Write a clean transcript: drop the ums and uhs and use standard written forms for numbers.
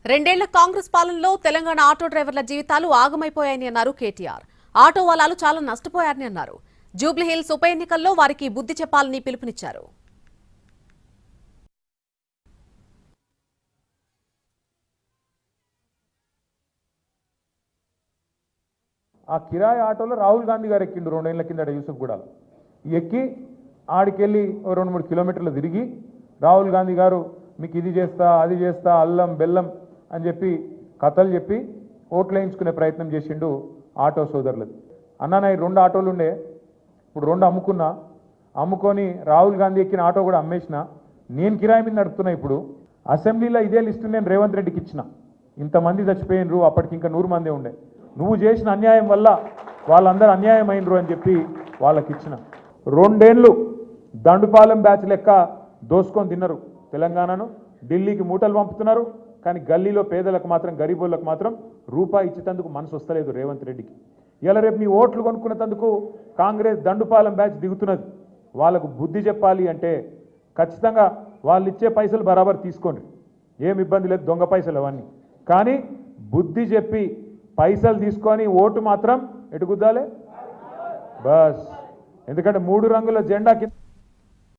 రెండేళ్ల కాంగ్రెస్ పాలనలో తెలంగాణ ఆటో డ్రైవర్ల జీవితాలు ఆగమైపోయాయని అన్నారు కేటీఆర్. ఆటో వాలాలు చాలా నష్టపోయారని అన్నారు. జూబ్లీహిల్స్ ఉప ఎన్నికల్లో వారికి బుద్ధి చెప్పాలని పిలుపునిచ్చారు. ఆ కిరాయి ఆటోలో రాహుల్ గాంధీ గారు ఎక్కిండు 2 ఏళ్ల కిందట యూసుఫ్ కూడా ఎక్కి ఆడికెళ్ళి 2-3 కిలోమీటర్లు తిరిగి రాహుల్ గాంధీ గారు మీకు ఇది చేస్తా అది చేస్తా అల్లం బెల్లం అని చెప్పి కథలు చెప్పి ఓట్లు వేయించుకునే ప్రయత్నం చేసిండు ఆటో సోదరులది. అన్న నా 2 ఆటోలు ఉండే, ఇప్పుడు 2 అమ్ముకున్నా, అమ్ముకొని రాహుల్ గాంధీ ఎక్కిన ఆటో కూడా అమ్మేసిన, నేను కిరాయి మీద నడుపుతున్నా. ఇప్పుడు అసెంబ్లీలో ఇదే లిస్టు నేను రేవంత్ రెడ్డికి ఇచ్చిన. ఇంతమంది చచ్చిపోయినరు, అప్పటికి ఇంకా 100 మందే ఉండే. నువ్వు చేసిన అన్యాయం వల్ల వాళ్ళందరూ అన్యాయం అయినరు అని చెప్పి వాళ్ళకి ఇచ్చిన. 2 ఏళ్ళు దండుపాలెం బ్యాచ్ లెక్క దోసుకొని తిన్నారు తెలంగాణను. ఢిల్లీకి మూటలు పంపుతున్నారు, కానీ గల్లీలో పేదలకు మాత్రం గరీబులకు మాత్రం రూపాయి ఇచ్చేందుకు మనసు వస్తలేదు రేవంత్ రెడ్డికి. ఇలా రేపు నీ ఓట్లు కొనుక్కునేందుకు కాంగ్రెస్ దండుపాలెం బ్యాచ్ దిగుతున్నది. వాళ్ళకు బుద్ధి చెప్పాలి అంటే ఖచ్చితంగా వాళ్ళు ఇచ్చే పైసలు బరాబర్ తీసుకోండి, ఏం ఇబ్బంది లేదు, దొంగ పైసలు అవన్నీ. కానీ బుద్ధి చెప్పి పైసలు తీసుకొని ఓటు మాత్రం ఎటు గుద్దాలే బస్. ఎందుకంటే 3 రంగుల జెండా కింద